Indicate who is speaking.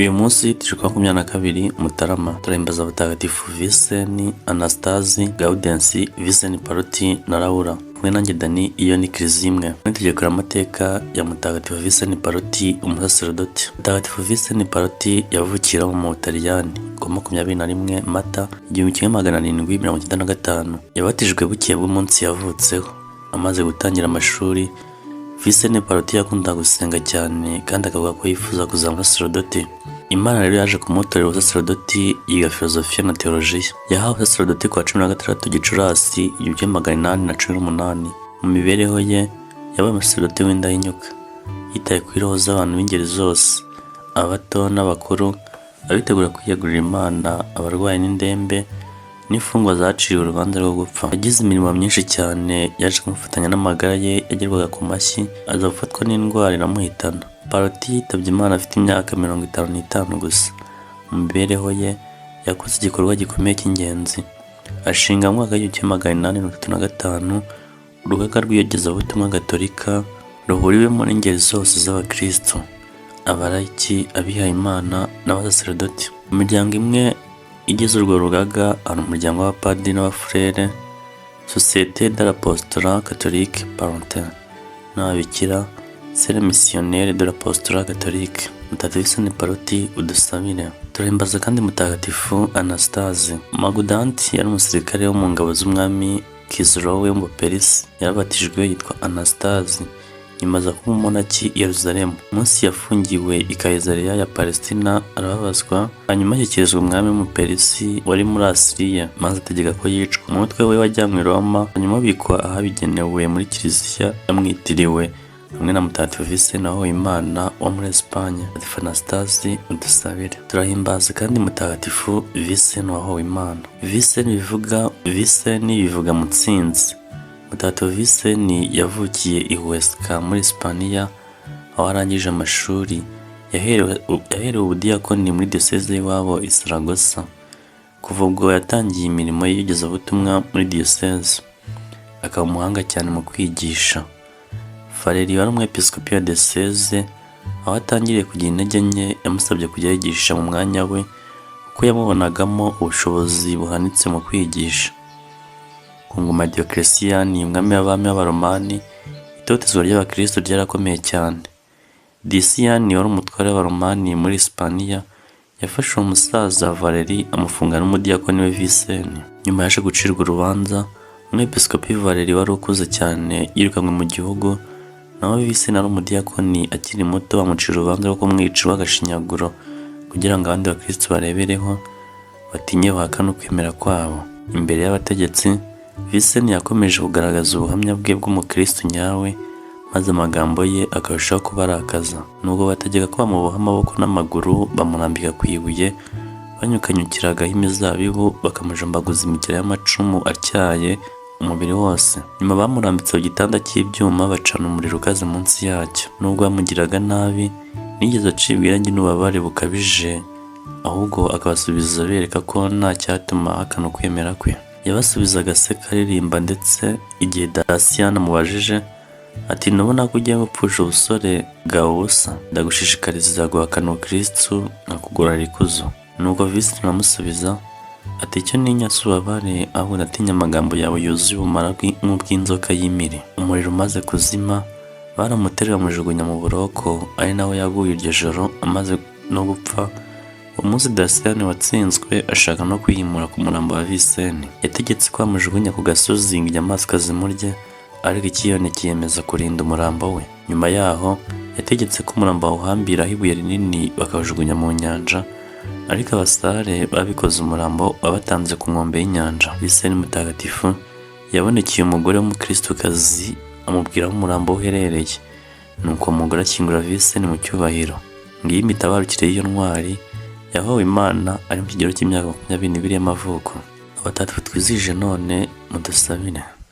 Speaker 1: Uyu munsi turi kuwa 22 Mutarama, turahimbaza abatagatifu Vincent, Anastasi, Gaudensi, Vincent Paroti na Laura. Kumwe nanjye Dani, iyo ni Kiliziya imwe. Tugiye kureba amateka ya Mutagatifu Vincent Paroti, umusaserdoti. Mutagatifu Vincent Paroti yavukiye mu Butaliyani ku 21 Mata 1795. Yabatijwe bukeye bw'umunsi yavutseho. Amaze gutangira amashuri, Vincent Paroti yakundaga gusenga cyane kandi akavuga ko yifuza kuzaba umusaserdoti. Imana rero yaje kumutorera ubusaserdoti, yiga filozofiya na teolojiya. Yahawe ubusaserdoti ku wa 16 Gicurasi 1818. Mu mibereho ye yabaye umusaserdoti w'indahinyuka, yitaye kuri roho z'abantu b'ingeri zose, abato n'abakuru, abitegura kwiyegurira Imana, abarwayi n'indembe, n'imfungwa zaciwe urubanza rwo gupfa. Yagize imirimo myinshi cyane yaje kumufatanya n'amagara ye yagerwaga ku mashyi, aza gufatwa n'indwara iramuhitana. Paroti yitabye Imana afite imyaka 55 gusa. Mu mibereho ye yakoze igikorwa gikomeye cy'ingenzi. Ashinga mu mwaka w'1835 urugaga rw'iyogezabutumwa gatolika ruhuriwemo n'ingeri zose z'abakristo, abarayiki, abihaye Imana n'abasaserdoti. Imiryango imwe igize urwo rugaga ari umuryango w'abapadiri n'abafurere, Société de l'Apostolat Catholique Parentin, n'ababikira, Sere Missionnaire de l'Apostolat Catholique. Mutagatifu Vincent Paroti, udusabire. Turahimbaza kandi Mutagatifu Anastasi. Magudanti yari umusirikare wo mu ngabo z'umwami Kislowe mu Buperisi. Yarabatijwe yitwa Anastasi nyuma aza kuba umunaki i Yerusalemu. Umunsi yafungiwe i Kayizariya ya Palestina arababazwa, hanyuma ashyikirizwa umwami w'Umuperisi wari muri Asiriya, maze ategeka ko yicwa. Umutwe we wajyanywe i Roma, hanyuma abikwa ahabigenewe muri Kiliziya yamwitiriwe hamwe na Mutagatifu Vincent wahowe Imana wo muri Espanye. Mutagatifu Anastasi, udusabire. Turahimbaza kandi Mutagatifu Vincent wahowe Imana. Vincent bivuga mutsinzi. Mutagatifu Vincent yavukiye i Huesca muri Espanya, aho arangije amashuri. Yaherewe ubudiyakoni muri diyoseze y'iwabo i Saragossa. Kuva ubwo yatangiye imirimo y'iyogezabutumwa muri diyoseze, akaba umuhanga cyane mu kwigisha. Valeri wari umwepiskopi wa diyoseze, aho atangiriye kugira intege nke, yamusabye kujya yigisha mu mwanya we kuko yamubonagamo ubushobozi buhanitse mu kwigisha. Ku ngoma ya Diocletian, umwami w'abami b'Abaromani, itotezwa ry'abakristo ryarakomeye cyane. Decian wari umutware w'Abaromani muri Espanya, yafashe uwo musaza Valeri amufunga n'umudiyakoni we Vincent. Nyuma yaje gucirwa urubanza, umwepiskopi Valeri wari ukuze cyane yirukanwe mu gihugu, naho Vincent ari umudiyakoni akiri muto, bamucira urubanza rwo kumwica w'agashinyaguro kugira ngo abandi bakristo barebereho batinye bahakana ukwemera kwabo. Imbere y'abategetsi, Vincent yakomeje kugaragaza ubuhamya bwe bw'umukristo nyawe, maze amagambo ye akarushaho kubarakaza. Nubwo bategeka ko bamuboha amaboko n'amaguru, bamurambika ku ibuye, banyukanyukiragaho imizabibu, bakamujambaguza imigera y'amacumu atyaye umubiri wose. Nyuma bamurambitse ku gitanda cy'ibyuma, bacana umuriro ukaze munsi yacyo. Nubwo bamugiraga nabi, nigeze acibwa irangi n'ububabare bukabije, ahubwo akabasubiza bereka ko nta cyatuma ahakana ukwemera kwe. Yabasubizaga aseka aririmba, ndetse igihe Dacian amubajije ati nubona ko ugiye gupfusha ubusore bwawe ubusa, ndagushishikariza guhakana Kristo nkakugorora ikuzo. Nuko Vincent aramusubiza ati icyo ninya si ububabare, ahubwo ndatinya amagambo yawe yuzuye ubumara nk'ubw'inzoka y'imiri. Umuriro umaze kuzima, baramuterura bamujugunya mu buroko, ari nawe yaguye iryo joro amaze no gupfa. Umunsi Dacian watsinzwe ashaka no kwihimura ku murambo wa Vincent. Yategetse ko bamujugunya ku gasozi ngo inyamaswa zimurye, ariko ikiyone kiyemeza kurinda umurambo we. Nyuma yaho yategetse ko umurambo bawuhambiraho ibuye rinini bakawujugunya mu nyanja, ariko abasare babikoze umurambo wabatanze ku nkombe y'inyanja. Vincent mutagatifu yabonekeye umugore w'umukristokazi amubwira aho umurambo uherereye, nuko umugore akingura Vincent mu cyubahiro. Ngiyi imitabarukire y'iyo ntwari yahowe Imana ari mu kigero cy'imyaka 22 y'amavuko. Abatagatifu twizihije none, mudusabire.